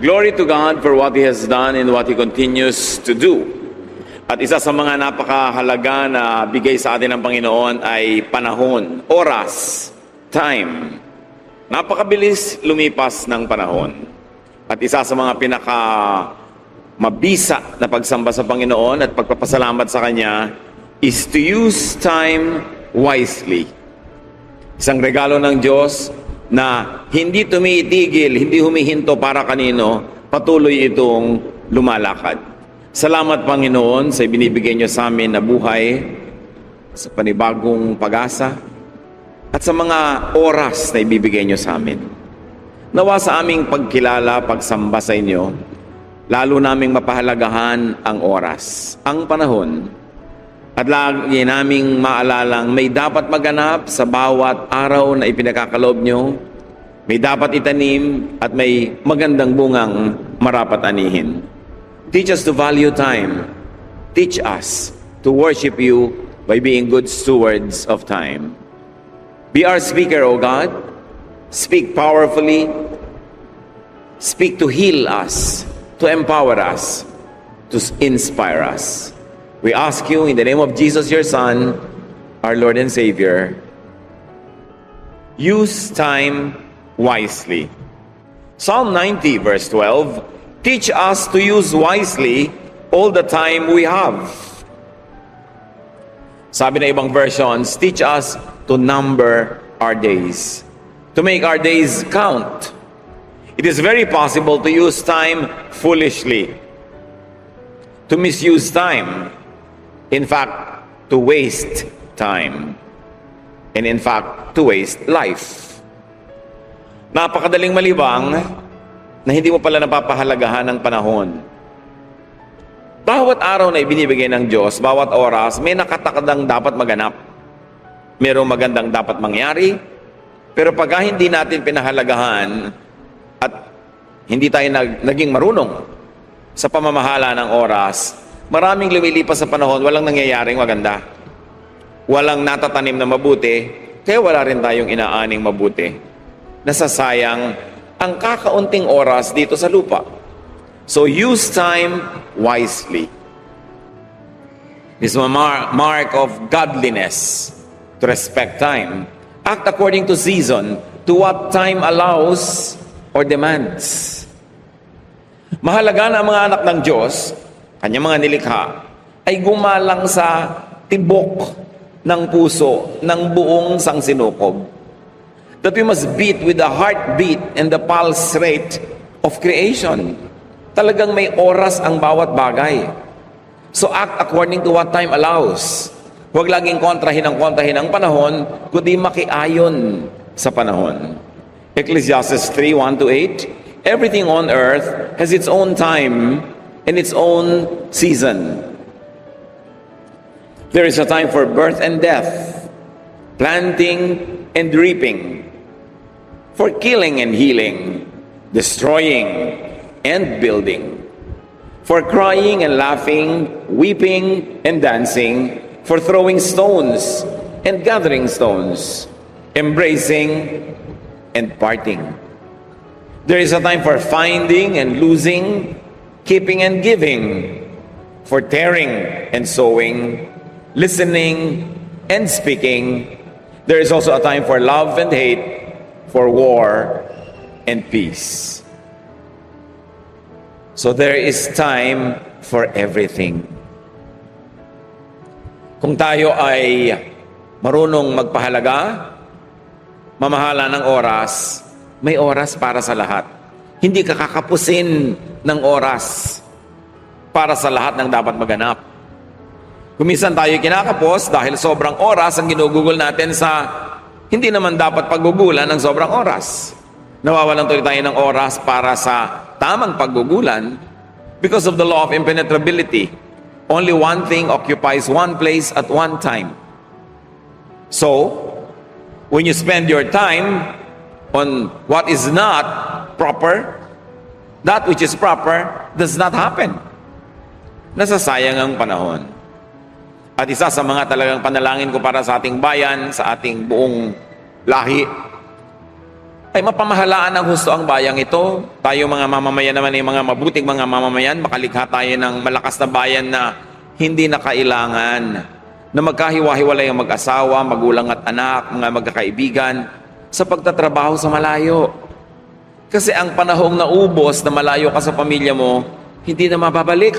Glory to God for what He has done and what He continues to do. At isa sa mga napakahalaga na bigay sa atin ng Panginoon ay panahon, oras, time. Napakabilis lumipas ng panahon. At isa sa mga mabisa na pagsamba sa Panginoon at pagpapasalamat sa Kanya is to use time wisely. Isang regalo ng Diyos na hindi tumitigil, hindi humihinto para kanino, patuloy itong lumalakad. Salamat Panginoon sa ibinibigay niyo sa amin na buhay, sa panibagong pag-asa, at sa mga oras na ibibigay niyo sa amin. Nawa sa aming pagkilala, pagsamba sa inyo, lalo naming mapahalagahan ang oras, ang panahon, at lagi naming maalalang may dapat maganap sa bawat araw na ipinakakaloob nyo, may dapat itanim at may magandang bungang marapat anihin. Teach us to value time. Teach us to worship you by being good stewards of time. Be our speaker, O God. Speak powerfully. Speak to heal us, to empower us, to inspire us. We ask you in the name of Jesus, your Son, our Lord and Savior, use time wisely. Psalm 90 verse 12, teach us to use wisely all the time we have. Sabi na ibang versions, teach us to number our days, to make our days count. It is very possible to use time foolishly, to misuse time, in fact, to waste time, and in fact, to waste life. Napakadaling malibang na hindi mo pala napapahalagahan ng panahon. Bawat araw na ibinibigay ng Diyos, bawat oras, may nakatakdang dapat maganap. Merong magandang dapat mangyari, pero pagka hindi natin pinahalagahan at hindi tayo naging marunong sa pamamahala ng oras, maraming lumilipas sa panahon, walang nangyayaring maganda. Walang natatanim na mabuti, kaya wala rin tayong inaaning mabuti. Nasasayang ang kakaunting oras dito sa lupa. So use time wisely. This is a mark of godliness, to respect time. Act according to season, to what time allows or demands. Mahalaga na ang mga anak ng Diyos, kanyang mga nilikha, ay gumalang sa tibok ng puso ng buong sangsinukob. That we must beat with the heartbeat and the pulse rate of creation. Talagang may oras ang bawat bagay. So act according to what time allows. Huwag laging kontrahin ang panahon, kundi makiayon sa panahon. Ecclesiastes 3:1-8, everything on earth has its own time and its own season. There is a time for birth and death, planting and reaping, for killing and healing, destroying and building, for crying and laughing, weeping and dancing, for throwing stones and gathering stones, embracing and parting. There is a time for finding and losing, keeping and giving, for tearing and sowing, listening and speaking. There is also a time for love and hate, for war and peace. So there is time for everything. Kung tayo ay marunong magpahalaga, mamahala ng oras, may oras para sa lahat. Hindi ka kakapusin ng oras para sa lahat ng dapat maganap. Kuminsan tayo kinakapos dahil sobrang oras ang ginugugol natin sa hindi naman dapat paggugulan ng sobrang oras. Nawawalan tuloy tayo ng oras para sa tamang paggugulan because of the law of impenetrability. Only one thing occupies one place at one time. So, when you spend your time on what is not proper, that which is proper does not happen. Nasasayang ang panahon. At isa sa mga talagang panalangin ko para sa ating bayan, sa ating buong lahi, ay mapamahalaan ng husto ang bayang ito. Tayo mga mamamayan naman ay mga mabuting mga mamamayan, makalikha tayo ng malakas na bayan na hindi na kailangan na magkahiwa-hiwalay ang mag-asawa, magulang at anak, mga magkakaibigan sa pagtatrabaho sa malayo. Kasi ang panahong naubos na malayo ka sa pamilya mo, hindi na mababalik.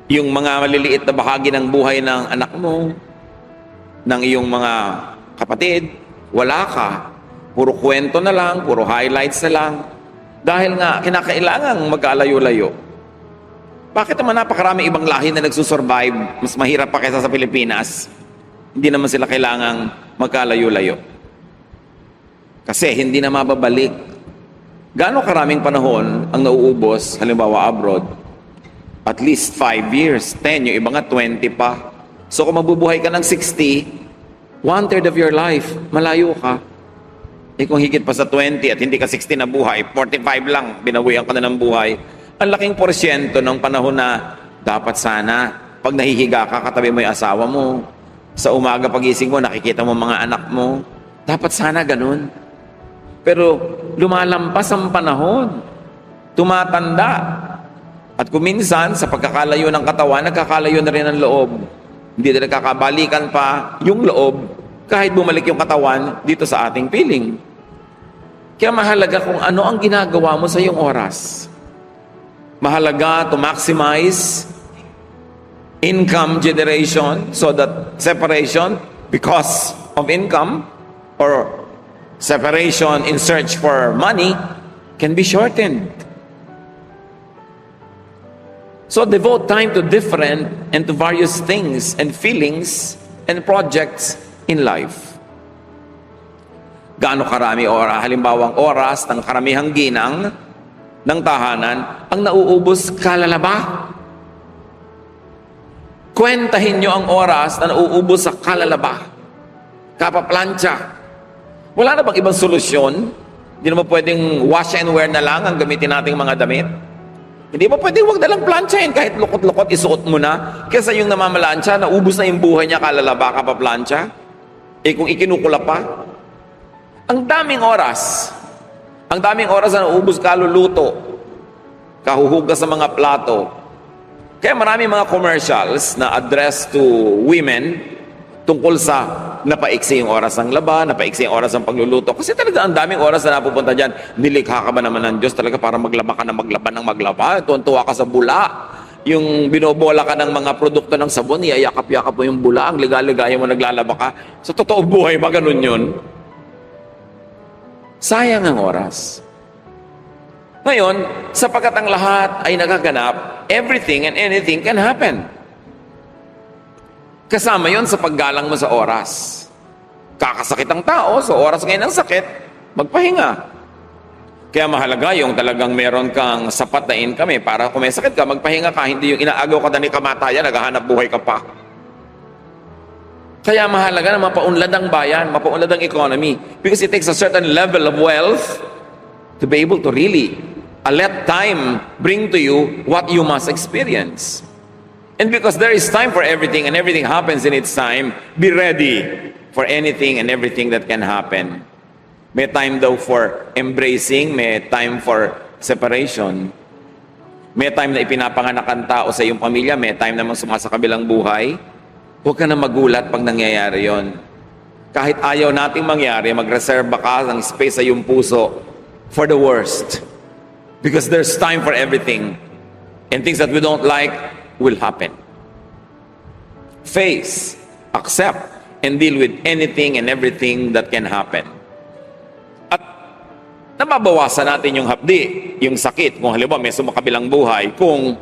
Yung mga maliliit na bahagi ng buhay ng anak mo, ng iyong mga kapatid, wala ka. Puro kwento na lang, puro highlights na lang. Dahil nga, kinakailangang magkalayo-layo. Bakit naman napakarami ibang lahi na nagsusurvive, mas mahirap pa kaysa sa Pilipinas? Hindi naman sila kailangang magkalayo-layo. Kasi hindi na mababalik. Gaano karaming panahon ang nauubos, halimbawa abroad? At least 5 years, 10, yung iba nga 20 pa. So kung mabubuhay ka ng 60, 1/3 of your life, malayo ka. Eh kung higit pa sa 20 at hindi ka 60 na buhay, 45 lang, binawian ka na ng buhay, ang laking porsyento ng panahon na dapat sana, pag nahihiga ka, katabi mo yung asawa mo, sa umaga pagising mo, nakikita mo mga anak mo, dapat sana ganun. Pero lumalampas ang panahon, tumatanda, at kung minsan, sa pagkakalayo ng katawan, nagkakalayo na rin ang loob. Hindi na nagkakabalikan pa yung loob kahit bumalik yung katawan dito sa ating piling. Kaya mahalaga kung ano ang ginagawa mo sa iyong oras. Mahalaga to maximize income generation so that separation because of income or separation in search for money can be shortened. So devote time to different and to various things and feelings and projects in life. Gaano karami oras, halimbawa ang oras ng karamihang ginang ng tahanan ang nauubos kalalaba. Kwentahin nyo ang oras na nauubos sa kalalaba, kapaplantsa. Wala na bang ibang solusyon? Hindi naman pwedeng wash and wear na lang ang gamitin nating mga damit? Hindi ba pwedeng wag na lang plantsahin kahit lukot-lukot, isuot mo na? Kesa yung namamalansya, naubos na yung buhay niya, kalalaba ka pa plantsa? Eh kung ikinukula pa? Ang daming oras na naubos kaluluto, kahuhugas sa mga plato. Kaya marami mga commercials na address to women tungkol sa napaiksi yung oras ng laba, napaiksi yung oras ng pagluluto. Kasi talaga ang daming oras na napupunta dyan. Nilikha ka ba naman ng Diyos talaga para maglaba ka ng maglaba? Tuwan-tuwa ka sa bula. Yung binobola ka ng mga produkto ng sabon, iyayakap-yakap mo yung bula, ang ligaligaya mo naglalaba ka. Sa totoo buhay ba ganun yun? Sayang ang oras. Ngayon, sapagkat ang lahat ay nagaganap, everything and anything can happen. Kasama yon sa paggalang mo sa oras. Kakasakit ang tao, sa oras ngayon ng sakit, magpahinga. Kaya mahalaga yung talagang meron kang sapat na income para kung may sakit ka, magpahinga ka, hindi yung inaagaw ka na ni kamatayan, naghahanap buhay ka pa. Kaya mahalaga na mapaunlad ang bayan, mapaunlad ang economy, because it takes a certain level of wealth to be able to really let time bring to you what you must experience. And because there is time for everything and everything happens in its time, be ready for anything and everything that can happen. May time daw for embracing, may time for separation. May time na ipinapanganak ang tao sa iyong pamilya, may time namang sumasakabilang buhay. Huwag ka na magulat pag nangyayari yon. Kahit ayaw nating mangyari, magreserba ka ng space sa iyong puso for the worst. Because there's time for everything. And things that we don't like will happen. Face, accept, and deal with anything and everything that can happen. At nababawasan natin yung hapdi, yung sakit, kung halimbawa may sumakabilang buhay, kung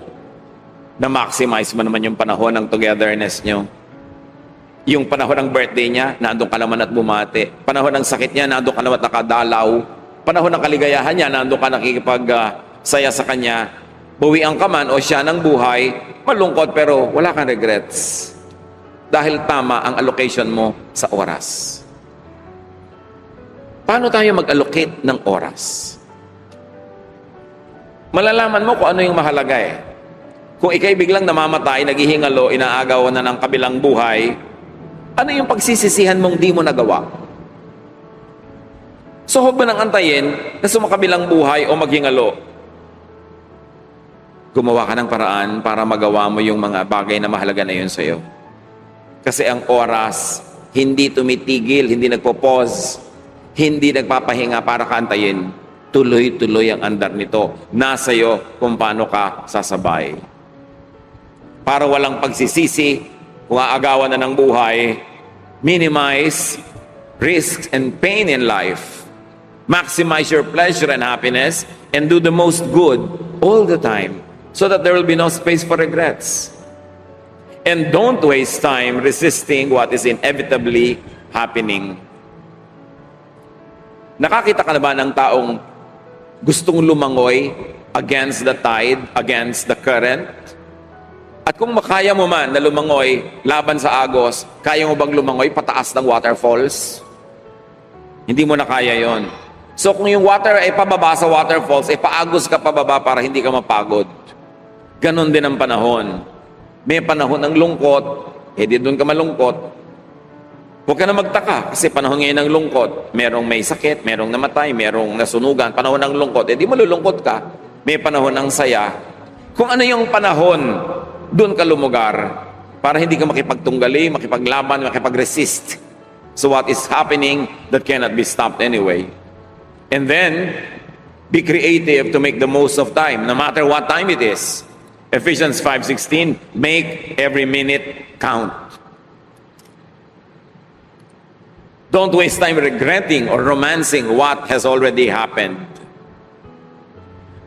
na-maximize mo naman yung panahon ng togetherness nyo. Yung panahon ng birthday niya, naandun ka naman at bumati. Panahon ng sakit niya, naandun ka naman at nakadalaw. Panahon ng kaligayahan niya, naandun ka nakikipag-saya sa kanya. Buwian ka man o siya ng buhay, malungkot pero wala kang regrets. Dahil tama ang allocation mo sa oras. Paano tayo mag-allocate ng oras? Malalaman mo kung ano yung mahalaga eh. Kung ikay biglang namamatay, naghihingalo, inaagaw na ng kabilang buhay, ano yung pagsisisihan mong di mo nagawa? So huwag mo nang antayin na sumakabilang buhay o maghingalo. Gumawa ka ng paraan para magawa mo yung mga bagay na mahalaga na yun sa'yo. Kasi ang oras, hindi tumitigil, hindi nagpo-pause, hindi nagpapahinga para kaantayin. Tuloy-tuloy ang andar nito. Nasa iyo kung paano ka sasabay. Para walang pagsisisi, kung aagawan na ng buhay, minimize risks and pain in life. Maximize your pleasure and happiness and do the most good all the time so that there will be no space for regrets. And don't waste time resisting what is inevitably happening. Nakakita ka na ba ng taong gustong lumangoy against the tide, against the current? At kung makaya mo man na lumangoy laban sa agos, kaya mo bang lumangoy pataas ng waterfalls? Hindi mo na kaya yon. So kung yung water ay pababa sa waterfalls, ay paagos ka pababa para hindi ka mapagod. Ganon din ang panahon. May panahon ng lungkot, di doon ka malungkot. Huwag ka na magtaka kasi panahon ngayon ng lungkot. Merong may sakit, merong namatay, merong nasunugan. Panahon ng lungkot, di malulungkot ka. May panahon ng saya. Kung ano yung panahon, doon ka lumugar para hindi ka makipagtunggali, makipaglaban, makipag-resist. So what is happening that cannot be stopped anyway. And then, be creative to make the most of time, no matter what time it is. Ephesians 5:16, make every minute count. Don't waste time regretting or romancing what has already happened.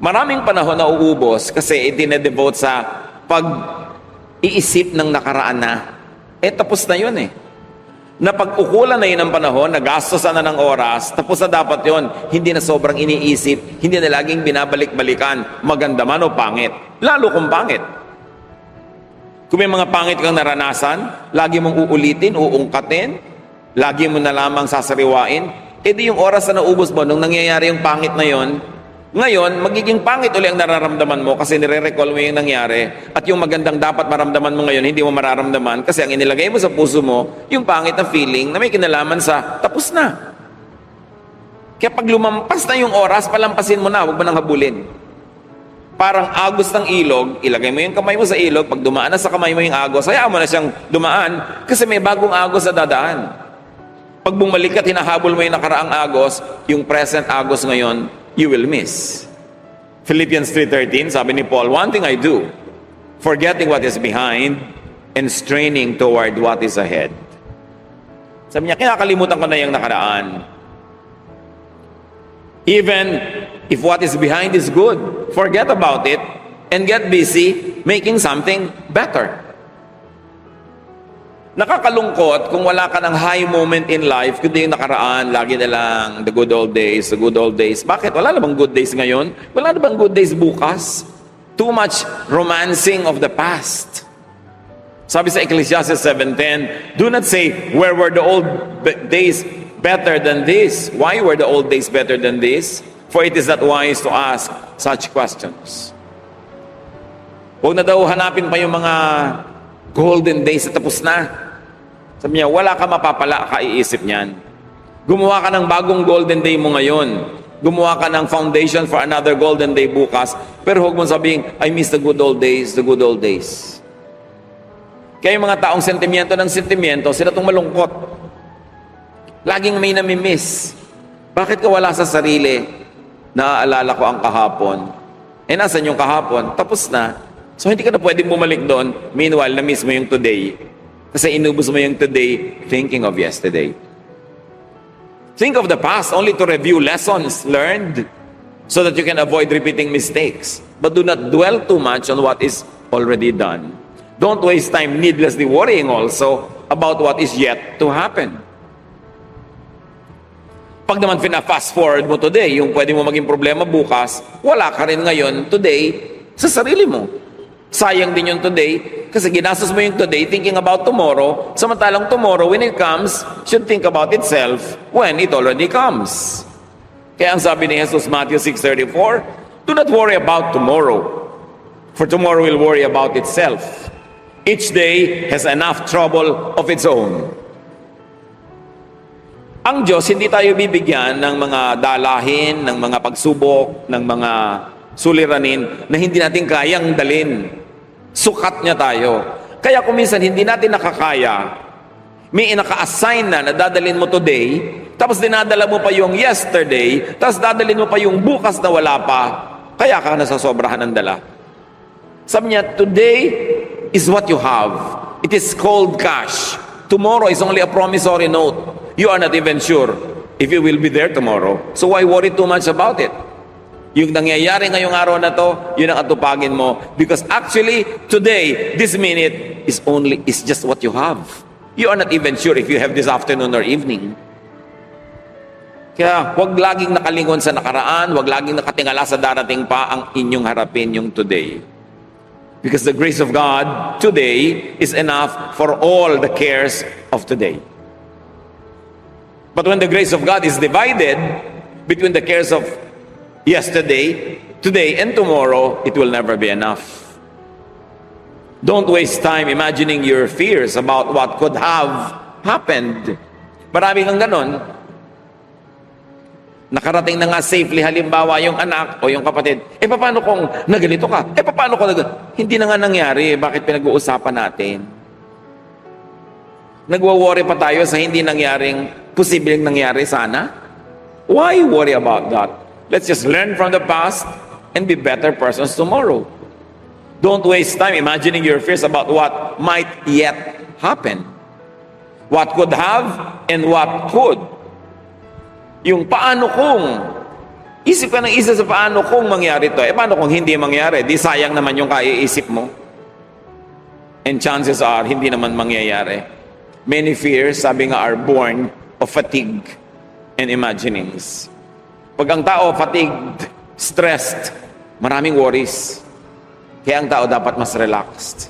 Maraming panahon na uubos kasi itinedevote sa pag-iisip ng nakaraan na. Tapos na yun Napag-ukulan na yun ng panahon, nagastosan na ng oras, tapos na dapat yun. Hindi na sobrang iniisip, hindi na laging binabalik-balikan, maganda man o pangit. Lalo kung pangit. Kung may mga pangit kang naranasan, lagi mong uulitin, uungkatin, lagi mo na lamang sasariwain, di yung oras na naubos mo nung nangyayari yung pangit na yon, ngayon, magiging pangit uli ang nararamdaman mo kasi nire-recall mo yung nangyari at yung magandang dapat maramdaman mo ngayon, hindi mo mararamdaman kasi ang inilagay mo sa puso mo, yung pangit na feeling na may kinalaman sa tapos na. Kaya pag lumampas na yung oras, palampasin mo na, huwag mo nang habulin. Parang agos ng ilog, ilagay mo yung kamay mo sa ilog, pag dumaan na sa kamay mo yung agos, hayaan mo na siyang dumaan kasi may bagong agos na dadaan. Pag bumalik at hinahabol mo yung nakaraang agos, yung present agos ngayon, you will miss. Philippians 3:13, sabi ni Paul, one thing I do, forgetting what is behind and straining toward what is ahead. Sabi niya, kinakalimutan ko na yung nakaraan. Even if what is behind is good, forget about it and get busy making something better. Nakakalungkot kung wala ka ng high moment in life, kundi yung nakaraan, lagi na lang the good old days, the good old days. Bakit? Wala na bang good days ngayon? Wala na bang good days bukas? Too much romancing of the past. Sabi sa Ecclesiastes 7:10, do not say, where were the old days better than this? Why were the old days better than this? For it is not wise to ask such questions. Huwag na daw hanapin pa yung mga golden days na tapos na. Sabi niya, wala ka mapapala, kaiisip niyan. Gumawa ka ng bagong golden day mo ngayon. Gumawa ka ng foundation for another golden day bukas. Pero huwag mong sabihin, I miss the good old days, the good old days. Kaya yung mga taong sentimiento ng sentimiento, sila itong malungkot. Laging may namimiss. Bakit ka wala sa sarili? Naaalala ko ang kahapon. Nasan yung kahapon? Tapos na. So hindi ka na pwedeng bumalik doon. Meanwhile, na-miss mo yung today. Kasi inubos mo yung today thinking of yesterday. Think of the past only to review lessons learned so that you can avoid repeating mistakes. But do not dwell too much on what is already done. Don't waste time needlessly worrying also about what is yet to happen. Pag naman fast forward mo today, yung pwede mo maging problema bukas, wala ka rin ngayon today sa sarili mo. Sayang din yung today kasi ginastos mo yung today thinking about tomorrow, samantalang tomorrow when it comes should think about itself when it already comes. Kaya ang sabi ni Jesus, Matthew 6:34, do not worry about tomorrow, for tomorrow will worry about itself. Each day has enough trouble of its own. Ang Diyos, hindi tayo bibigyan ng mga dalahin, ng mga pagsubok, ng mga suliranin na hindi natin kayang dalin. Sukat niya tayo. Kaya kung minsan hindi natin nakakaya, may naka-assign na dadalhin mo today, tapos dinadala mo pa yung yesterday, tapos dadalhin mo pa yung bukas na wala pa, kaya ka nasasobrahan ng dala. Sabi niya, today is what you have. It is called cash. Tomorrow is only a promissory note. You are not even sure if you will be there tomorrow. So why worry too much about it? Yung nangyayari ngayong araw na to, yun ang atupagin mo. Because actually, today, this minute, is just what you have. You are not even sure if you have this afternoon or evening. Kaya huwag laging nakalingon sa nakaraan, huwag laging nakatingala sa darating pa ang inyong harapin yung today. Because the grace of God today is enough for all the cares of today. But when the grace of God is divided between the cares of yesterday, today, and tomorrow, it will never be enough. Don't waste time imagining your fears about what could have happened. Marami kang ganon. Nakarating na nga safely, halimbawa yung anak o yung kapatid, paano kung naganito ka? Paano kung hindi na nga nangyari, bakit pinag-uusapan natin? Nagwa-worry pa tayo sa hindi nangyaring posibleng nangyari sana? Why worry about that? Let's just learn from the past and be better persons tomorrow. Don't waste time imagining your fears about what might yet happen. What could have and what could. Yung paano kung, isip ka ng isa sa paano kung mangyari to. Paano kung hindi mangyari? Di sayang naman yung kaiisip mo. And chances are, hindi naman mangyayari. Many fears, sabi nga, are born of fatigue and imaginings. Pag ang tao fatigued, stressed, maraming worries. Kaya ang tao dapat mas relaxed.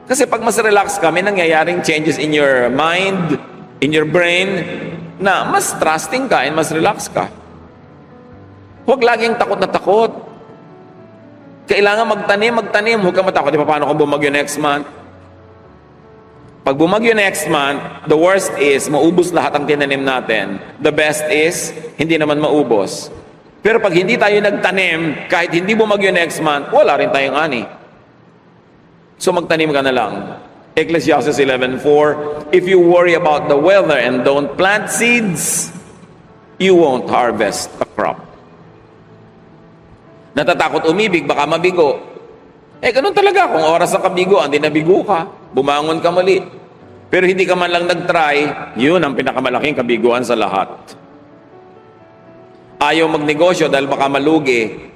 Kasi pag mas relaxed ka, may nangyayaring changes in your mind, in your brain, na mas trusting ka and mas relax ka. Huwag laging takot na takot. Kailangan magtanim. Huwag ka matakot. Paano kung bumagyo next month? Pag bumagyo next month, the worst is maubos lahat ang tinanim natin. The best is hindi naman maubos. Pero pag hindi tayo nagtanim, kahit hindi bumagyo next month, wala rin tayong ani. So magtanim ka na lang. Ecclesiastes 11:4, if you worry about the weather and don't plant seeds, you won't harvest a crop. Natatakot umibig, baka mabigo. Ganun talaga. Kung oras ang kabiguan, di nabigo ka. Bumangon ka mali. Pero hindi ka man lang nag-try, yun ang pinakamalaking kabiguan sa lahat. Ayaw magnegosyo dahil baka malugi.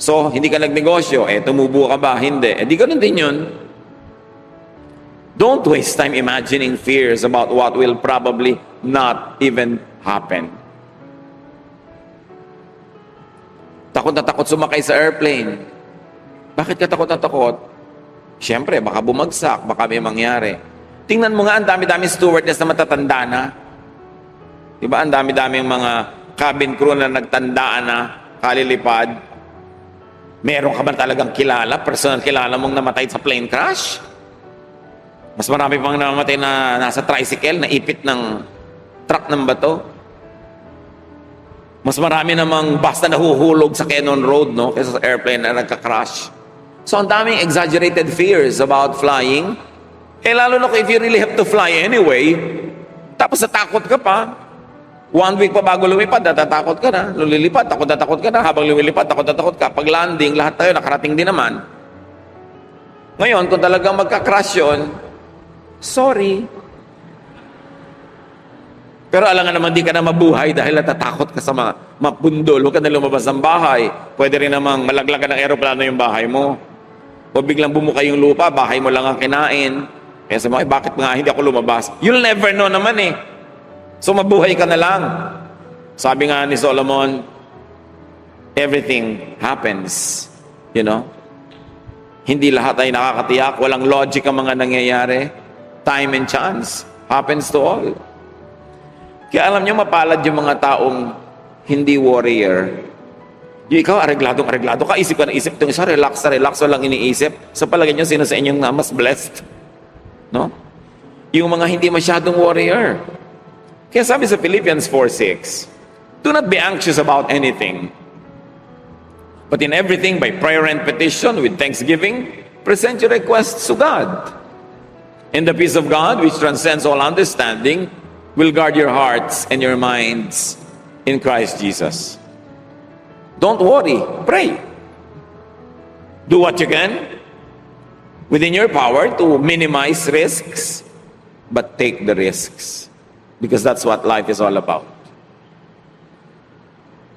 So, hindi ka nagnegosyo. Tumubo ka ba? Hindi. Di ganun din yun. Don't waste time imagining fears about what will probably not even happen. Takot na takot sumakay sa airplane. Bakit ka takot na takot? Siyempre, baka bumagsak, baka may mangyari. Tingnan mo nga, ang dami-dami stewardess na matatanda na. Diba, ang dami-daming mga cabin crew na nagtandaan na, kalilipad. Meron ka ba talagang kilala, personal kilala mong namatay sa plane crash? Mas marami pang namatay na nasa tricycle, na ipit ng truck ng bato. Mas marami namang basta nahuhulog sa Cannon Road, no? Kaysa sa airplane na nagka-crash. So, ang daming exaggerated fears about flying. Lalo na kung if you really have to fly anyway, tapos natakot ka pa. 1 week pa bago lumipad, natatakot ka na. Lulilipad, takot na takot ka na. Habang lumilipad, takot na takot ka. Pag landing, lahat tayo nakarating din naman. Ngayon, kung talagang magka-crash yun, sorry. Pero alam nga naman, di ka na mabuhay dahil natatakot ka sa mapundol. Huwag ka na lumabas ng bahay. Pwede rin namang malaglagan ng aeroplano yung bahay mo. O biglang bumuka yung lupa, bahay mo lang ang kinain. Kaya sabi mo, bakit nga hindi ako lumabas? You'll never know naman eh. So mabuhay ka na lang. Sabi nga ni Solomon, everything happens. You know? Hindi lahat ay nakakatiyak. Walang logic ang mga nangyayari. Time and chance happens to all. Kaya alam nyo, mapalad yung mga taong hindi warrior. Yung ikaw, aregladong ka, isip ka na isip. Itong isa, relax, walang iniisip. Sa palagay nyo, sino sa inyong mas blessed? No? Yung mga hindi masyadong warrior. Kaya sabi sa Philippians 4:6, do not be anxious about anything, but in everything by prayer and petition with thanksgiving, present your requests to God. And the peace of God, which transcends all understanding, will guard your hearts and your minds in Christ Jesus. Don't worry, pray. Do what you can within your power to minimize risks, but take the risks. Because that's what life is all about.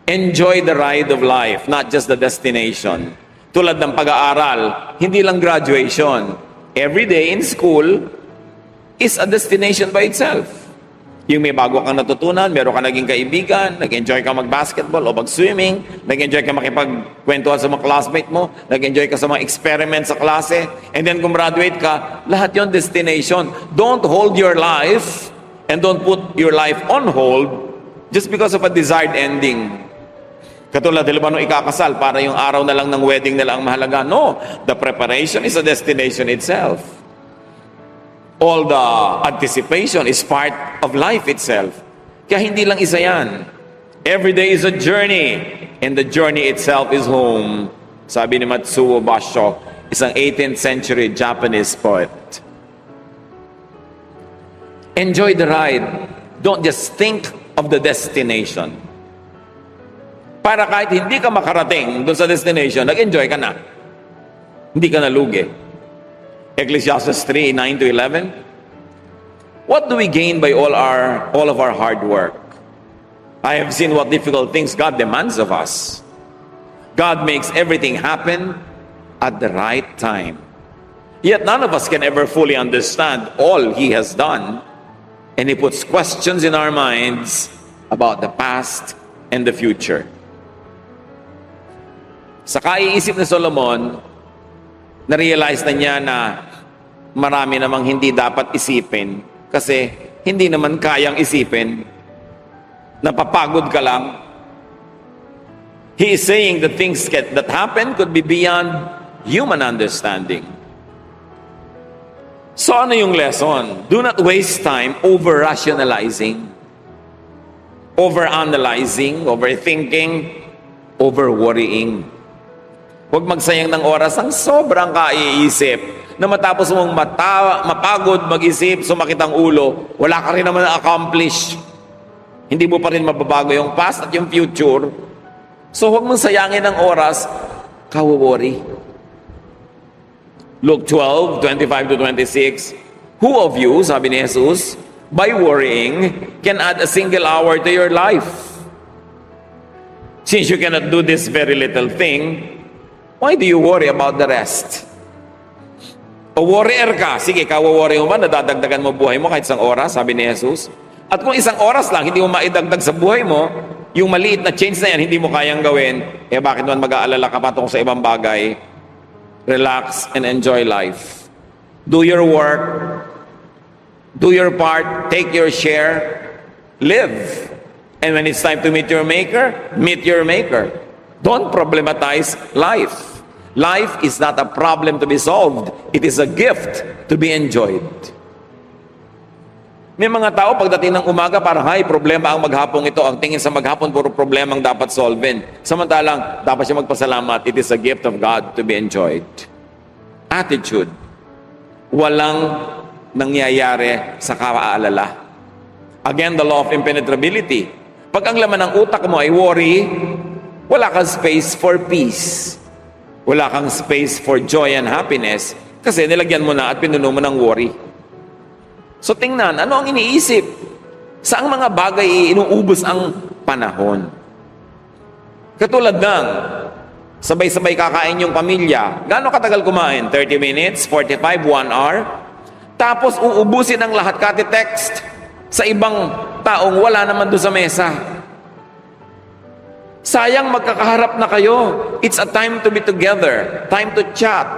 Enjoy the ride of life, not just the destination. Tulad ng pag-aaral, hindi lang graduation. Every day in school is a destination by itself. Yung may bago kang natutunan, meron ka naging kaibigan, nag-enjoy ka mag-basketball o mag-swimming, nag-enjoy ka makipagkwentuhan sa mga classmate mo, nag-enjoy ka sa mga experiment sa klase, and then kung graduate ka, lahat yon destination. Don't hold your life and don't put your life on hold just because of a desired ending. Katulad, di ba nung ikakasal, para yung araw na lang ng wedding nila ang mahalaga? No, the preparation is a destination itself. All the anticipation is part of life itself. Kaya hindi lang isa yan. Every day is a journey, and the journey itself is home. Sabi ni Matsuo Basho, isang 18th century Japanese poet. Enjoy the ride. Don't just think of the destination. Para kahit hindi ka makarating doon sa destination, nag-enjoy ka na. Hindi ka nalugi. Ecclesiastes 3:9-11. What do we gain by all of our hard work? I have seen what difficult things God demands of us. God makes everything happen at the right time. Yet none of us can ever fully understand all He has done, and He puts questions in our minds about the past and the future. Sa kaiisip ni Solomon, na-realize na niya na marami namang hindi dapat isipin kasi hindi naman kayang isipin. Napapagod ka lang. He is saying the things that happen could be beyond human understanding. So ano yung lesson? Do not waste time over-rationalizing, over-analyzing, overthinking, over-worrying. Huwag magsayang ng oras ang sobrang kaiisip na matapos mong mapagod, mag-isip, sumakit ang ulo, wala ka rin naman na-accomplish. Hindi mo pa rin mababago yung past at yung future. So huwag mong sayangin ng oras, kawo-worry. Luke 12:25-26, who of you, sabi ni Jesus, by worrying, can add a single hour to your life? Since you cannot do this very little thing, why do you worry about the rest? O worrier ka, sige, kawo-worry mo ba, nadadagdagan mo buhay mo kahit isang oras, sabi ni Jesus? At kung isang oras lang, hindi mo maidagdag sa buhay mo, yung maliit na change na yan, hindi mo kayang gawin, eh bakit naman mag-aalala ka patungkol sa ibang bagay? Relax and enjoy life. Do your work, do your part, take your share, live. And when it's time to meet your Maker, meet your Maker. Don't problematize life. Life is not a problem to be solved. It is a gift to be enjoyed. May mga tao pagdating ng umaga parang, hay, problema ang maghapong ito. Ang tingin sa maghapon, puro problema ang dapat solven. Samantalang, dapat siya magpasalamat. It is a gift of God to be enjoyed. Attitude. Walang nangyayari sa kaalala. Again, the law of impenetrability. Pag ang laman ng utak mo ay worry, wala kang space for peace. Wala kang space for joy and happiness kasi nilagyan mo na at pinuno mo ng worry. So tingnan, ano ang iniisip? Saang mga bagay inuubos ang panahon? Katulad ng sabay-sabay kakain yung pamilya. Gaano katagal kumain? 30 minutes, 45, 1 hour? Tapos uubusin ang lahat kati text sa ibang taong wala naman doon sa mesa. Sayang magkakaharap na kayo. It's a time to be together, time to chat,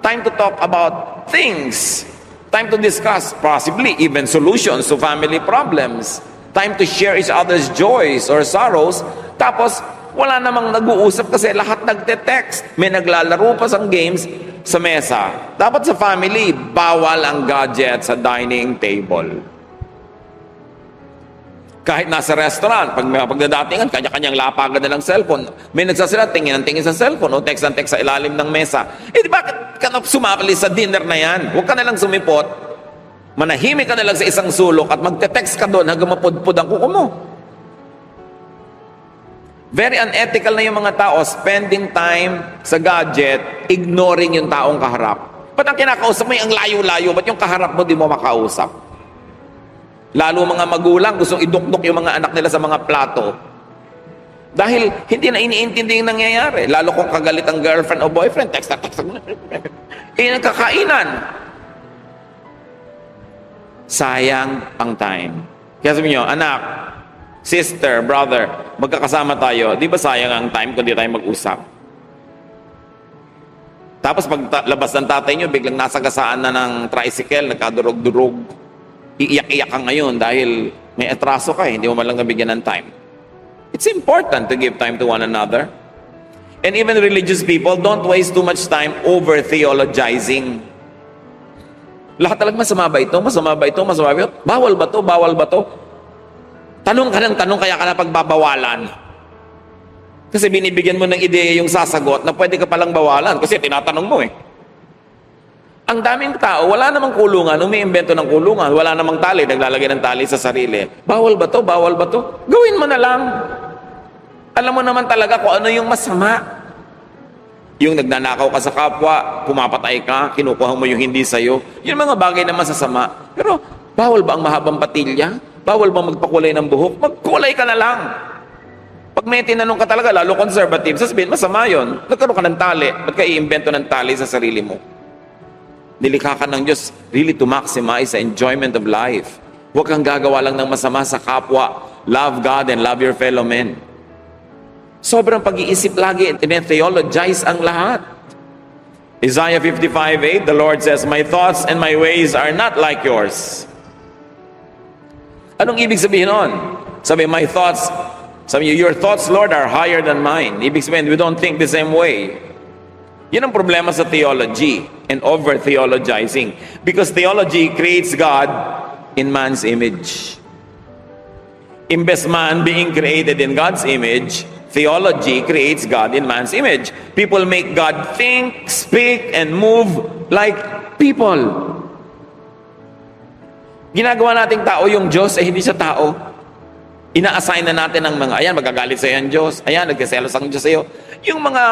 time to talk about things, time to discuss possibly even solutions to family problems, time to share each other's joys or sorrows. Tapos wala namang nag-uusap kasi lahat nagte-text. May naglalaro pa sa games sa mesa. Dapat sa family, bawal ang gadget sa dining table. Kahit nasa restaurant, pag pagdadatingan, kanya-kanyang lapagan na ng cellphone. May nagsasala, tingin ang tingin sa cellphone, o text ang text sa ilalim ng mesa. Di bakit ka na sumapali sa dinner na yan? Huwag ka na lang sumipot. Manahimik ka na lang sa isang sulok at magte-text ka doon hanggang mapudpud ang kuko mo. Very unethical na yung mga tao spending time sa gadget, ignoring yung taong kaharap. Ba't ang kinakausap mo yung layo-layo? Ba't yung kaharap mo di mo makausap? Lalo mga magulang, gustong idukdok yung mga anak nila sa mga plato. Dahil hindi na iniintindi yung nangyayari. Lalo kung kagalit ang girlfriend o boyfriend, text. Nagkakainan. Sayang ang time. Kaya sabi nyo, anak, sister, brother, magkakasama tayo. Di ba sayang ang time kung di tayo mag-usap? Tapos pag labas ng tatay nyo, biglang nasagasaan na ng tricycle, nagkadurog-durog. Iiyak-iyak ka ngayon dahil may atraso ka, hindi mo man lang nabigyan ng time. It's important to give time to one another. And even religious people, don't waste too much time over theologizing. Lahat talaga masama ba ito? Masama ba ito? Masama ba ito? Bawal ba ito? Bawal ba ito? Tanong ka ng tanong, kaya ka na pagbabawalan. Kasi binibigyan mo ng ideya yung sasagot na pwede ka palang bawalan kasi tinatanong mo eh. Ang daming tao, wala namang kulungan, umiimbento ng kulungan, wala namang tali, naglalagay ng tali sa sarili. Bawal ba to? Bawal ba to? Gawin mo na lang. Alam mo naman talaga kung ano yung masama. Yung nagnanakaw ka sa kapwa, pumapatay ka, kinukuha mo yung hindi sa'yo. Yung mga bagay na masasama. Pero bawal ba ang mahabang patilya? Bawal ba magpakulay ng buhok? Magkulay ka na lang. Pag may tinanong ka talaga, lalo conservative, sasabihin, masama yun. Nagkaroon ka ng tali. Ba't ka iimbento ng tali sa sarili mo? Nilikha ka ng Diyos really to maximize the enjoyment of life. Huwag kang gagawa lang ng masama sa kapwa. Love God and love your fellow men. Sobrang pag-iisip lagi, tine-theologize ang lahat. Isaiah 55:8, the Lord says, my thoughts and my ways are not like yours. Anong ibig sabihin nun? Sabi, my thoughts, sabi niyo, your thoughts, Lord, are higher than mine. Ibig sabihin, we don't think the same way. Yun ang problema sa theology and over-theologizing. Because theology creates God in man's image. Imbes man being created in God's image, theology creates God in man's image. People make God think, speak, and move like people. Ginagawa nating tao yung Diyos, hindi siya tao. Ina-assign na natin ng mga, ayan, magagalit sa iyo ang Diyos. Ayan, nagkaselos ang Diyos sa iyo. Yung mga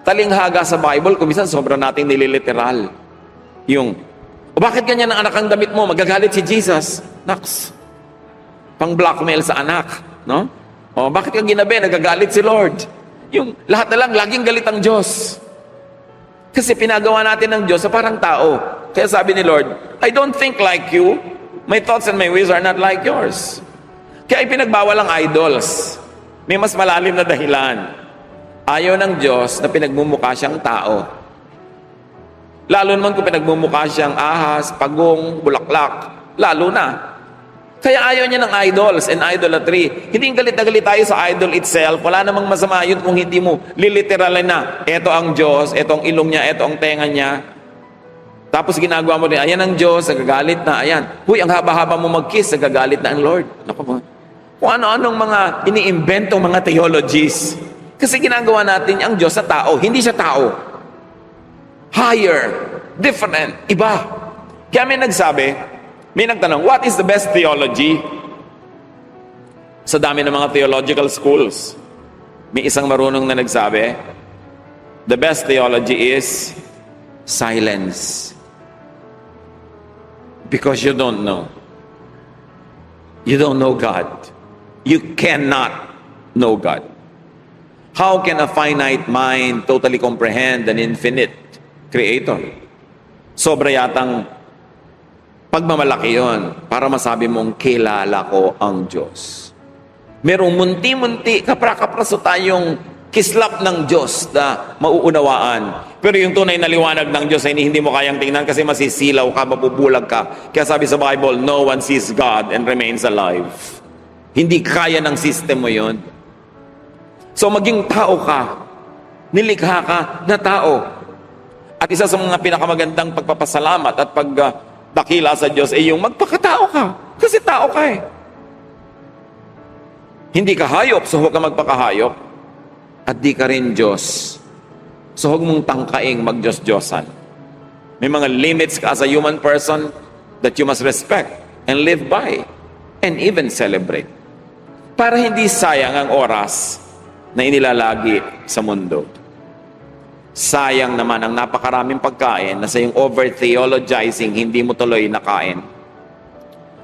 talinghaga sa Bible, kumisan sobrang nating nililiteral. Yung, bakit ganyan ang anak ang damit mo? Magagalit si Jesus. Naks. Pang-blackmail sa anak. No? O, bakit kang ginabi? Nagagalit si Lord. Yung, lahat na lang, laging galit ang Diyos. Kasi pinagawa natin ng Diyos sa parang tao. Kaya sabi ni Lord, I don't think like you. My thoughts and my ways are not like yours. Kaya ipinagbawal ang idols. May mas malalim na dahilan. Ayaw ng Diyos na pinagmumukha siyang tao. Lalo naman kung pinagmumukha siyang ahas, pagong, bulaklak. Lalo na. Kaya ayaw niya ng idols and idolatry. Hindi galit na galit tayo sa idol itself. Wala namang masama yun kung hindi mo liliteralin na eto ang Diyos, eto ang ilong niya, eto ang tenga niya. Tapos ginagawa mo rin, ayan ang Diyos, nagagalit na, ayan. Huy, ang haba-haba mo mag-kiss, nagagalit na ang Lord. Naku po. Kung ano-anong mga iniimbentong mga theologies. Kasi ginagawa natin ang Diyos sa tao, hindi siya tao. Higher, different, iba. Kaya may nagsabi, may nagtanong, what is the best theology? Sa dami ng mga theological schools, may isang marunong na nagsabi, the best theology is silence. Because you don't know. You don't know God. You cannot know God. How can a finite mind totally comprehend an infinite creator? Sobra yatang pagmamalaki yon para masabi mong kilala ko ang Diyos. Merong munti-munti, kapra-kapraso tayong kislap ng Diyos na mauunawaan. Pero yung tunay na liwanag ng Diyos ay hindi mo kayang tingnan kasi masisilaw ka, mabubulag ka. Kaya sabi sa Bible, no one sees God and remains alive. Hindi kaya ng system mo yon. So maging tao ka, nilikha ka na tao. At isa sa mga pinakamagandang pagpapasalamat at pagdakila sa Diyos ay yung magpakatao ka. Kasi tao ka eh. Hindi ka hayop, so huwag ka magpakahayop. At di ka rin Diyos. So huwag mong tangkaing mag-Diyos-Diyosan. May mga limits ka as a human person that you must respect and live by and even celebrate. Para hindi sayang ang oras na inilalagi sa mundo. Sayang naman ang napakaraming pagkain na sa iyong over-theologizing hindi mo tuloy nakain.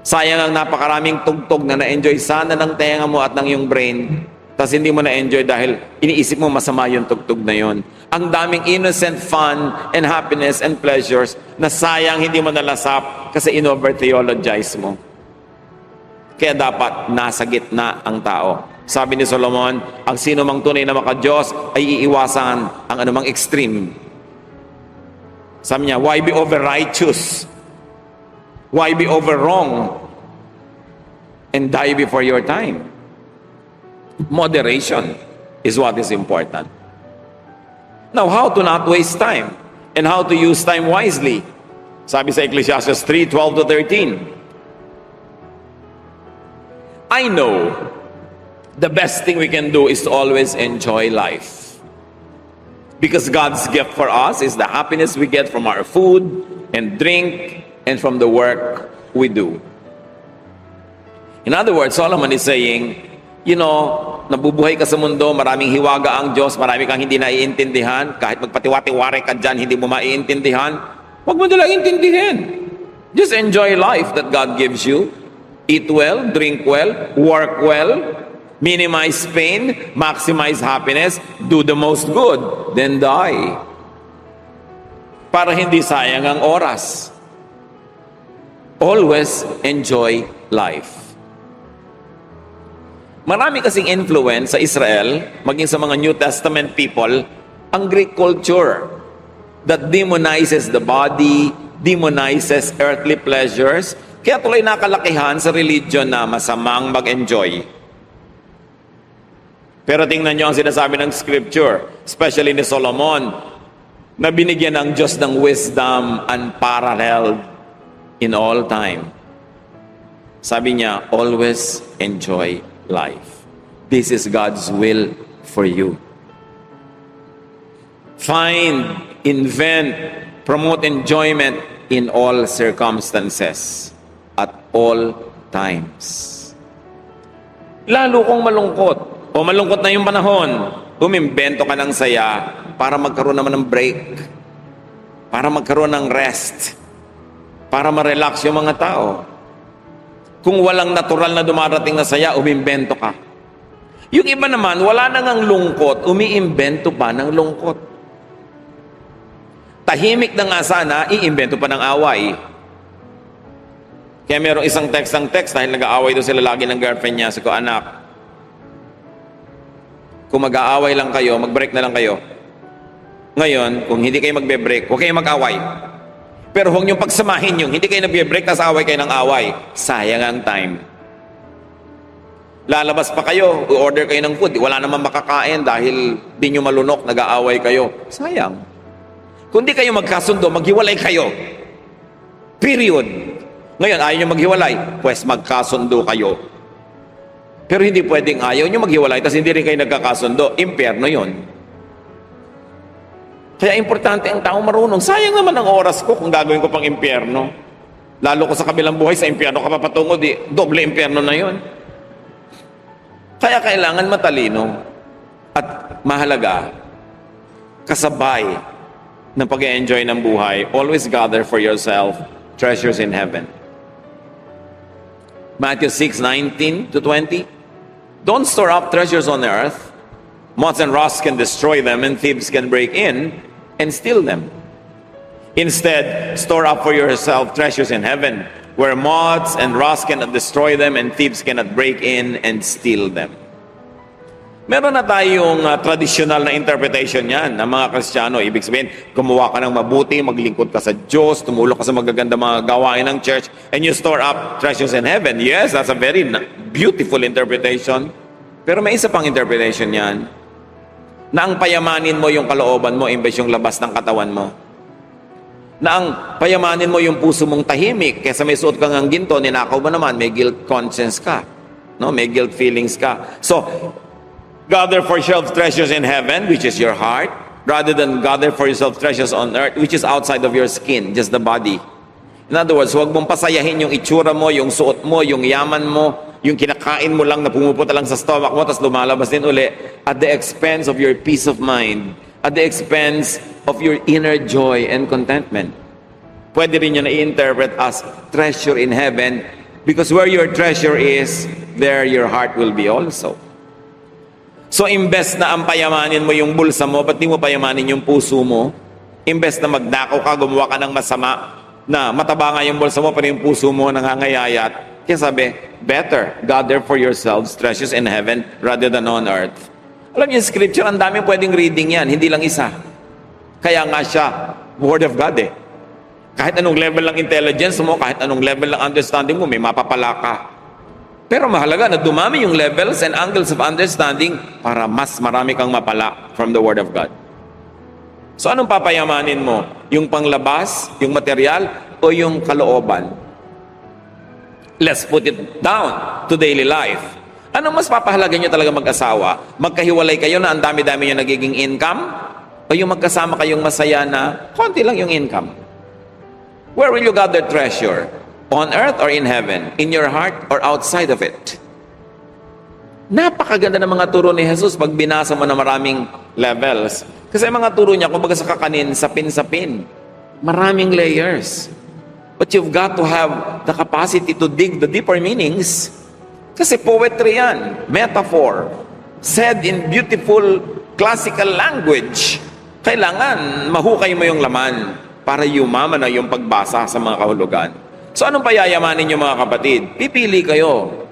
Sayang ang napakaraming tugtog na na-enjoy sana ng tenga mo at ng iyong brain, tapos hindi mo na-enjoy dahil iniisip mo masama yung tugtog na yon. Ang daming innocent fun and happiness and pleasures na sayang hindi mo nalasap kasi in-over-theologize mo. Kaya dapat nasa gitna ang tao. Sabi ni Solomon, ang sino mang tunay na maka-Diyos ay iiwasan ang anumang extreme. Sabi niya, why be over righteous? Why be over wrong? And die before your time? Moderation is what is important. Now, how to not waste time and how to use time wisely? Sabi sa Ecclesiastes 3:12 to 13. I know the best thing we can do is to always enjoy life. Because God's gift for us is the happiness we get from our food and drink and from the work we do. In other words, Solomon is saying, you know, nabubuhay ka sa mundo, maraming hiwaga ang Diyos, marami kang hindi naiintindihan, kahit magpatiwati-wari ka dyan, hindi mo maiintindihan, huwag mo nila intindihin. Just enjoy life that God gives you. Eat well, drink well, work well, minimize pain, maximize happiness, do the most good, then die. Para hindi sayang ang oras. Always enjoy life. Marami kasing influence sa Israel, maging sa mga New Testament people, ang Greek culture that demonizes the body, demonizes earthly pleasures. Kaya tuloy nakalakihan sa religion na masamang mag-enjoy. Pero tingnan nyo ang sinasabi ng Scripture, especially ni Solomon, na binigyan ng Diyos ng wisdom unparalleled in all time. Sabi niya, always enjoy life. This is God's will for you. Find, invent, promote enjoyment in all circumstances. At all times. Lalo kung malungkot o malungkot na yung panahon, umimbento ka ng saya para magkaroon naman ng break, para magkaroon ng rest, para ma-relax yung mga tao. Kung walang natural na dumarating na saya, umimbento ka. Yung iba naman, wala nang ang lungkot, umiimbento pa ng lungkot. Tahimik na nga sana, iimbento pa ng away. Kaya merong isang text dahil nag-aaway doon sila lagi ng girlfriend niya. Sabi ko, anak, kung mag-aaway lang kayo, mag-break na lang kayo. Ngayon, kung hindi kayo magbe-break, huwag kayo mag-away. Pero huwag niyong pagsamahin yung hindi kayo nagbe-break, tapos away kayo ng away. Sayang ang time. Lalabas pa kayo, order kayo ng food, wala naman makakain dahil di nyo malunok, nag-aaway kayo. Sayang. Kung di kayo magkasundo, maghiwalay kayo. Period. Ngayon, ayaw nyo maghiwalay, pues magkasundo kayo. Pero hindi pwedeng ayaw nyo maghiwalay, tapos hindi rin kayo nagkakasundo. Impyerno yon. Kaya importante ang taong marunong. Sayang naman ang oras ko kung gagawin ko pang impyerno. Lalo ko sa kabilang buhay, sa impyerno ka papatungo, di doble impyerno na yon. Kaya kailangan matalino at mahalaga, kasabay ng pag-enjoy ng buhay, always gather for yourself treasures in heaven. Matthew 6:19 to 20. Don't store up treasures on the earth. Moths and rust can destroy them, and thieves can break in and steal them. Instead, store up for yourself treasures in heaven, where moths and rust cannot destroy them, and thieves cannot break in and steal them. Meron na tayong traditional na interpretation yan ng mga Kristiyano. Ibig sabihin, gumawa ka ng mabuti, maglingkod ka sa Diyos, tumulong ka sa magaganda mga gawain ng church, and you store up treasures in heaven. Yes, that's a very beautiful interpretation. Pero may isa pang interpretation yan, na ang payamanin mo yung kalooban mo, imbes yung labas ng katawan mo. Na ang payamanin mo yung puso mong tahimik, kaysa may suot kang ang ginto, ninakaw mo naman, may guilt conscience ka. No, may guilt feelings ka. So, gather for yourself treasures in heaven, which is your heart, rather than gather for yourself treasures on earth, which is outside of your skin, just the body. In other words, huwag mong pasayahin yung itsura mo, yung suot mo, yung yaman mo, yung kinakain mo lang na pumupunta lang sa stomach mo, tapos lumalabas din uli, at the expense of your peace of mind, at the expense of your inner joy and contentment. Pwede rin yun na i-interpret as treasure in heaven, because where your treasure is, there your heart will be also. So, imbes na ang payamanin mo yung bulsa mo, ba't di mo payamanin yung puso mo? Imbes na magdako ka, gumawa ka ng masama, na mataba nga yung bulsa mo, pero yung puso mo nangangayayat. Kaya sabi, better gather for yourselves treasures in heaven rather than on earth. Alam niyo, scripture, ang daming pwedeng reading yan, hindi lang isa. Kaya nga siya, Word of God eh. Kahit anong level ng intelligence mo, kahit anong level ng understanding mo, may mapapala ka. Pero mahalaga na dumami yung levels and angles of understanding para mas marami kang mapala from the Word of God. So anong papayamanin mo? Yung panglabas, yung material, o yung kalooban? Let's put it down to daily life. Anong mas papahalaga nyo talaga mag-asawa? Magkahiwalay kayo na ang dami-dami nyo nagiging income? O yung magkasama kayong masaya na konti lang yung income? Where will you gather treasure? On earth or in heaven? In your heart or outside of it? Napakaganda ng mga turo ni Jesus pag binasa mo na maraming levels. Kasi mga turo niya, kumbaga sa kakanin, sapin-sapin. Maraming layers. But you've got to have the capacity to dig the deeper meanings. Kasi poetry yan, metaphor, said in beautiful classical language. Kailangan mahukay mo yung laman para yumaman na yung pagbasa sa mga kahulugan. So anong payayamanin yung mga kapatid? Pipili kayo.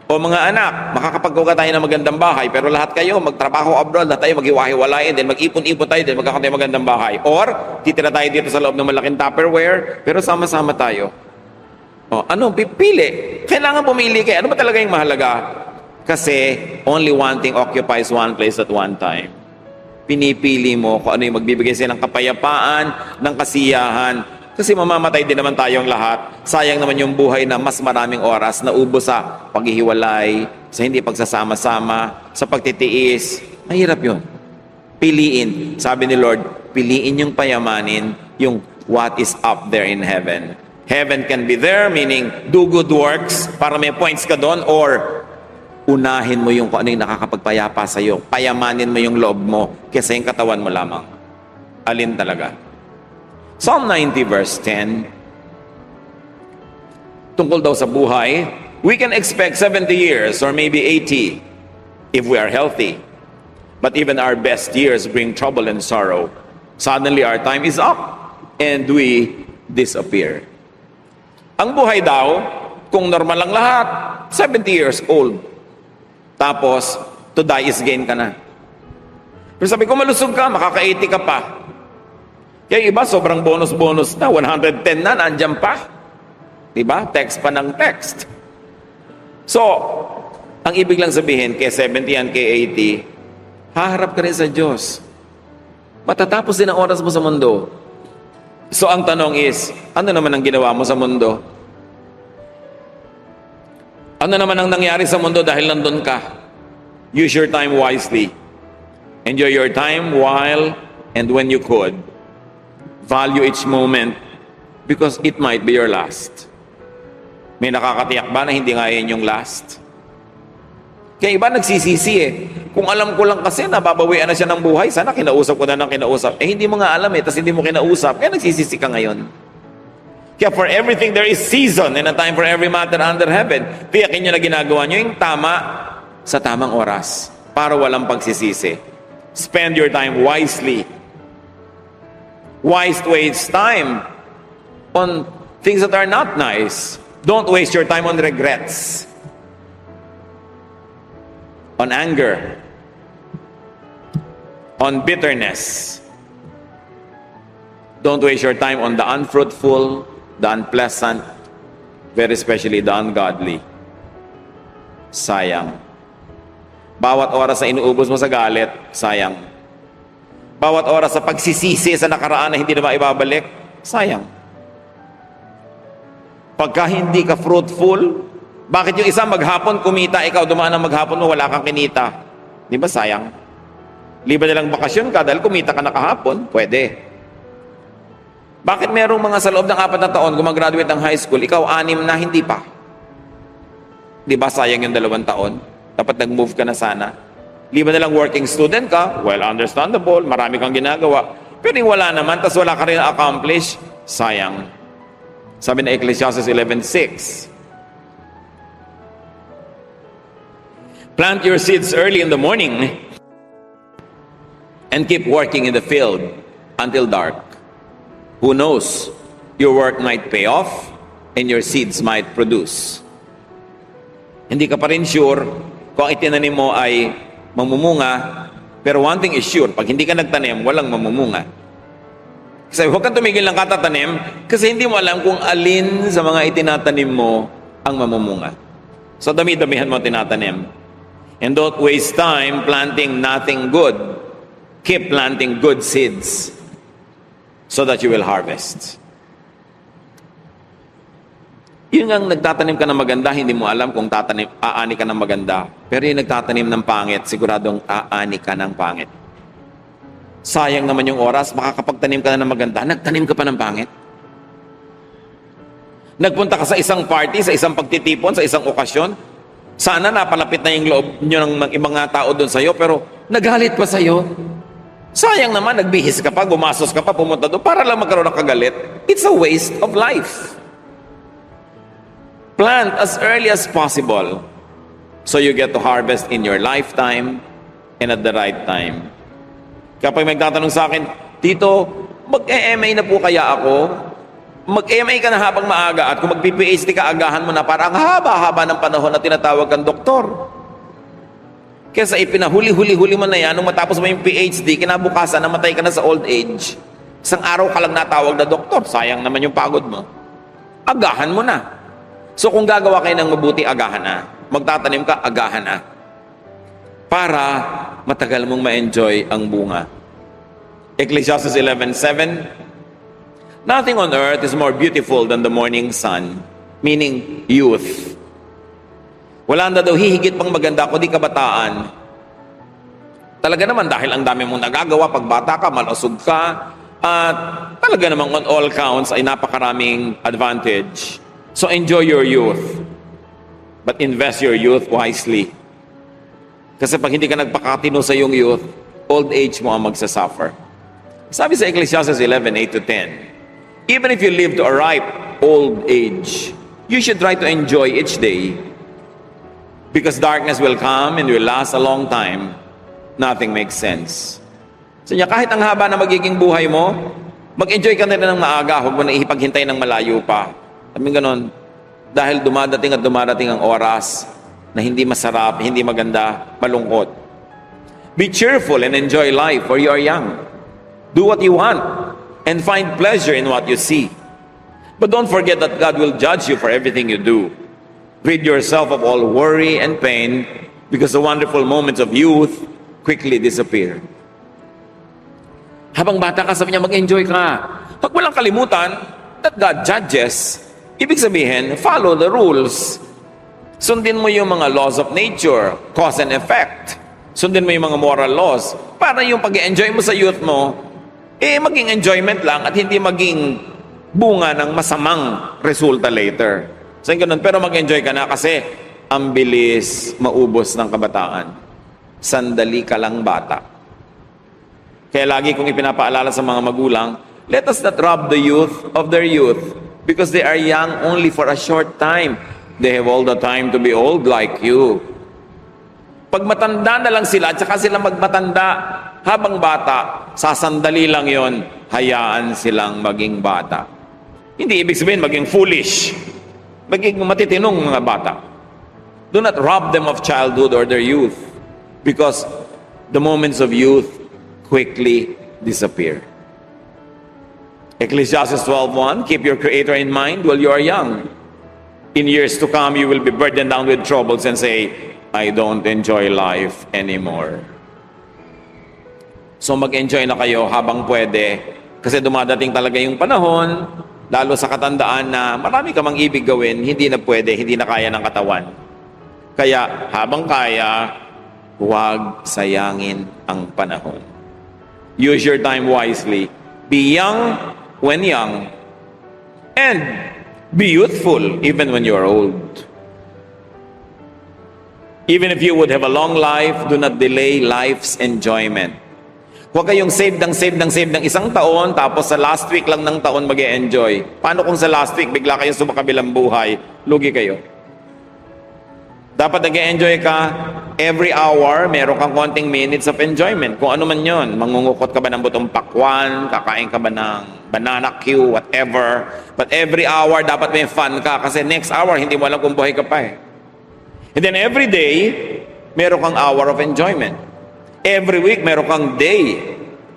O mga anak, makakapagawa tayo ng magandang bahay, pero lahat kayo magtrabaho abroad, lahat tayo maghiwa-hiwalayan, then mag-ipon-ipon tayo, then magkakaroon tayo magandang bahay. Or, titira tayo dito sa loob ng malaking Tupperware, pero sama-sama tayo. O, ano? Pipili. Kailangan pumili kayo. Ano ba talaga yung mahalaga? Kasi, only one thing occupies one place at one time. Pinipili mo kung ano yung magbibigay sa'yo ng kapayapaan, ng kasiyahan. Kasi mamamatay din naman tayong lahat. Sayang naman yung buhay na mas maraming oras na ubos sa paghihiwalay, sa hindi pagsasama-sama, sa pagtitiis. Mahirap yun. Piliin. Sabi ni Lord, piliin yung payamanin, yung what is up there in heaven. Heaven can be there, meaning do good works para may points ka doon, or unahin mo yung kung ano yung nakakapagpayapa sa'yo. Payamanin mo yung loob mo kaysa yung katawan mo lamang. Alin talaga? Psalm 90 verse 10, tungkol daw sa buhay, we can expect 70 years or maybe 80 if we are healthy. But even our best years bring trouble and sorrow. Suddenly our time is up and we disappear. Ang buhay daw, kung normal lang lahat, 70 years old. Tapos, to die is gain ka na. Pero sabi ko, malusog ka, makaka-80 ka pa. Kaya iba, sobrang bonus-bonus na. 110 na, nandiyan pa. Diba? Text pa ng text. So, ang ibig lang sabihin, kay 70 yan, kay 80, haharap ka rin sa Diyos. Matatapos din ang oras mo sa mundo. So, ang tanong is, ano naman ang ginawa mo sa mundo? Ano naman ang nangyari sa mundo dahil nandun ka? Use your time wisely. Enjoy your time while and when you could. Value each moment because it might be your last. May nakakatiyak ba na hindi nga yun yung last? Kaya iba nagsisisi eh. Kung alam ko lang kasi nababawian na siya ng buhay, sana kinausap ko na ng kinausap. Eh hindi mo nga alam eh, tas hindi mo kinausap, kaya nagsisisi ka ngayon. Kaya for everything there is season and a time for every matter under heaven. Tiyakin nyo na ginagawa nyo yung tama sa tamang oras para walang pagsisisi. Spend your time wisely. Wise to waste time on things that are not nice. Don't waste your time on regrets, on anger, on bitterness. Don't waste your time on the unfruitful, the unpleasant, very especially the ungodly. Sayang. Bawat oras na inuubos mo sa galit, sayang. Bawat oras sa pagsisisi sa nakaraan na hindi na maibabalik, sayang. Pagka hindi ka fruitful, Bakit yung isa maghapon kumita, ikaw dumaan ng maghapon mo, wala kang kinita? Di ba sayang? Liba nilang bakasyon ka dahil kumita ka na kahapon? Pwede. Bakit merong mga sa loob ng 4 na taon gumagraduate ng high school, ikaw 6 na hindi pa? Di ba sayang yung 2 taon? Dapat nag-move ka na sana. Liba nilang working student ka, well, understandable, marami kang ginagawa. Pero yung wala naman, tas wala ka rin accomplish, sayang. Sabi na Ecclesiastes 11:6, plant your seeds early in the morning and keep working in the field until dark. Who knows? Your work might pay off and your seeds might produce. Hindi ka pa rin sure kung ang itinanim mo ay mamumunga, pero one thing is sure, pag hindi ka nagtanim, walang mamumunga. Kasi huwag kang tumigil ng katatanim kasi hindi mo alam kung alin sa mga itinatanim mo ang mamumunga. So dami-damihan mo tinatanim. And don't waste time planting nothing good. Keep planting good seeds so that you will harvest. Yun ang nagtatanim ka ng maganda, hindi mo alam kung aani ka ng maganda. Pero yung nagtatanim ng pangit, siguradong aani ka ng pangit. Sayang naman yung oras, makakapagtanim ka na ng maganda, nagtanim ka pa ng pangit. Nagpunta ka sa isang party, sa isang pagtitipon, sa isang okasyon, sana napalapit na yung loob nyo ng ibang nga tao doon sa'yo, pero nagalit pa sa'yo. Sayang naman, nagbihis ka pa, gumasos ka pa, pumunta doon, para lang magkaroon ng kagalit. It's a waste of life. Plant as early as possible so you get to harvest in your lifetime and at the right time. Kapag magtatanong sa akin, Tito, mag-MA na po kaya ako? Mag-MA ka na habang maaga at kung mag-PhD ka, agahan mo na para ang haba-haba ng panahon na tinatawag kang doktor. Kesa ipinahuli-huli-huli mo na yan, nung matapos mo yung PhD, kinabukasan, namatay ka na sa old age. Isang araw ka lang natawag na doktor, sayang naman yung pagod mo. Agahan mo na. So kung gagawa kayo ng mabuti, agahan na. Magtatanim ka, agahan na. Para matagal mong ma-enjoy ang bunga. Ecclesiastes 11:7, nothing on earth is more beautiful than the morning sun, meaning youth. Wala na daw hihigit pang maganda kundi kabataan. Talaga naman dahil ang dami mong nagagawa, pag bata ka, malusog ka, at talaga namang on all counts ay napakaraming advantage. So enjoy your youth, but invest your youth wisely. Kasi pag hindi ka nagpakatino sa iyong youth, old age mo ang magsasuffer. Sabi sa Ecclesiastes 11:8-10, even if you live to a ripe old age, you should try to enjoy each day. Because darkness will come and will last a long time. Nothing makes sense. So kahit ang haba na magiging buhay mo, mag-enjoy ka na rin ng maaga. Huwag mo na ihipaghintay ng malayo pa. Sabi ganon, dahil dumadating at dumadating ang oras na hindi masarap, hindi maganda, malungkot. Be cheerful and enjoy life for you are young. Do what you want and find pleasure in what you see. But don't forget that God will judge you for everything you do. Rid yourself of all worry and pain because the wonderful moments of youth quickly disappear. Habang bata ka, sabi niya, mag-enjoy ka. Pag walang kalimutan that God judges, ibig sabihin, follow the rules. Sundin mo yung mga laws of nature, cause and effect. Sundin mo yung mga moral laws para yung pag-enjoy mo sa youth mo, maging enjoyment lang at hindi maging bunga ng masamang resulta later. So ganun, pero mag-enjoy ka na kasi ang bilis maubos ng kabataan. Sandali ka lang bata. Kaya lagi kong ipinapaalala sa mga magulang, let us not rob the youth of their youth because they are young only for a short time. They have all the time to be old like you. Pag matanda na lang sila, at saka sila magmatanda habang bata, sasandali lang yon, hayaan silang maging bata. Hindi ibig sabihin maging foolish, maging matitinong mga bata. Do not rob them of childhood or their youth because the moments of youth quickly disappear. Ecclesiastes 12:1, keep your Creator in mind while you are young. In years to come, you will be burdened down with troubles and say, I don't enjoy life anymore. So mag-enjoy na kayo habang pwede kasi dumadating talaga yung panahon Lalo sa katandaan na marami ka mang ibig gawin, hindi na pwede, hindi na kaya ng katawan. Kaya habang kaya, huwag sayangin ang panahon. Use your time wisely. Be young when young. And be youthful even when you are old. Even if you would have a long life, do not delay life's enjoyment. Huwag kayong save ng isang taon, tapos sa last week lang ng taon mag-e-enjoy. Paano kung sa last week, bigla kayong sumakabilang buhay? Lugi kayo. Dapat nag-e-enjoy ka every hour, meron kang konting minutes of enjoyment. Kung ano man yon, mangungukot ka ba ng butong pakwan, kakain ka ba ng banana Q, whatever. But every hour, dapat may fun ka kasi next hour, hindi mo alam kung buhay ka pa eh. And then every day, meron kang hour of enjoyment. Every week, meron kang day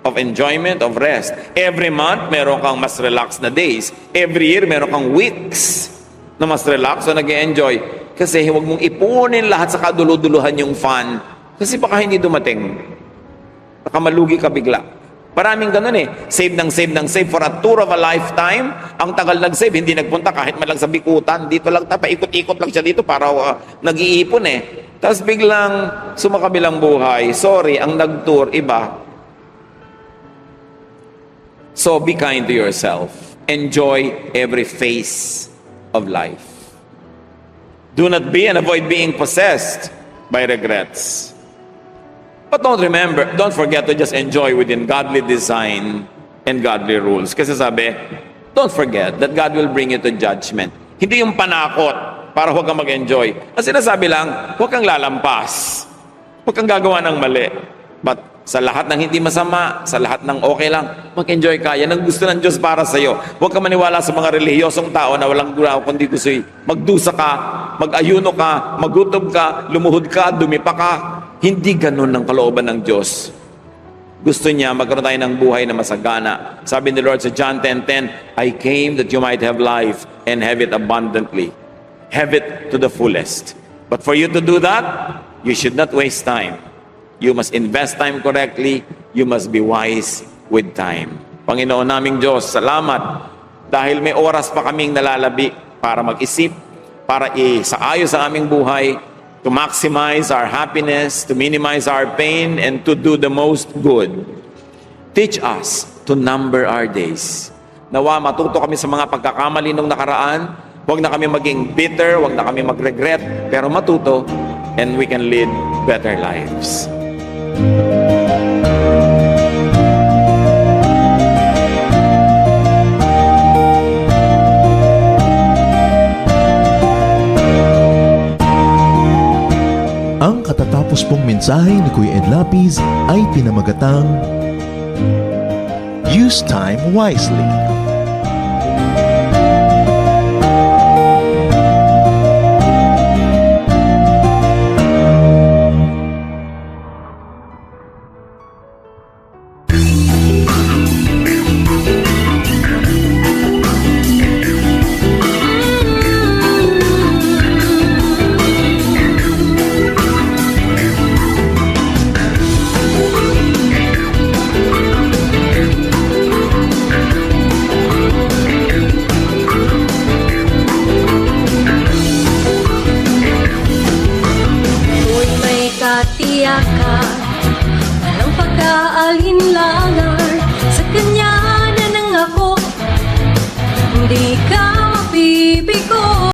of enjoyment, of rest. Every month, meron kang mas relaxed na days. Every year, meron kang weeks na mas relax o nag-enjoy. Kasi huwag mong ipunin lahat sa kaduluduluhan yung fun. Kasi baka hindi dumating. Baka malugi ka bigla. Maraming ganun eh. Save for a tour of a lifetime. Ang tagal nag-save, hindi nagpunta kahit man lang sa bikutan. Dito lang, paikot-ikot lang siya dito para nag-iipon eh. Tapos biglang sumakabilang buhay. Sorry, ang nag-tour, iba. So be kind to yourself. Enjoy every phase of life. Do not be and avoid being possessed by regrets. But don't forget to just enjoy within godly design and godly rules. Kasi sabi, don't forget that God will bring you to judgment. Hindi yung panakot para huwag kang mag-enjoy. Ang sinasabi lang, huwag kang lalampas. Huwag kang gagawa ng mali. But sa lahat ng hindi masama, sa lahat ng okay lang, mag-enjoy ka. Yan ang gusto ng Diyos para sa'yo. Huwag ka maniwala sa mga relihiyosong tao na walang gulaw kundi gusto magdusa ka, mag-ayuno ka, magutob ka, lumuhod ka, dumipa ka. Hindi ganun ang kalooban ng Diyos. Gusto niya magkaroon tayo ng buhay na masagana. Sabi ni Lord sa John 10:10, I came that you might have life and have it abundantly. Have it to the fullest. But for you to do that, you should not waste time. You must invest time correctly. You must be wise with time. Panginoon naming Diyos, salamat dahil may oras pa kaming nalalabi para mag-isip, para isaayos ang aming buhay, to maximize our happiness, to minimize our pain, and to do the most good. Teach us to number our days. Nawa matuto kami sa mga pagkakamali nung nakaraan. Huwag na kami maging bitter, huwag na kami mag-regret, pero matuto, and we can lead better lives. Ang katatapos pong mensahe ni Kuya Ed Lapid ay pinamagatang Use Time Wisely. Katiyakan, walang pag-aalis.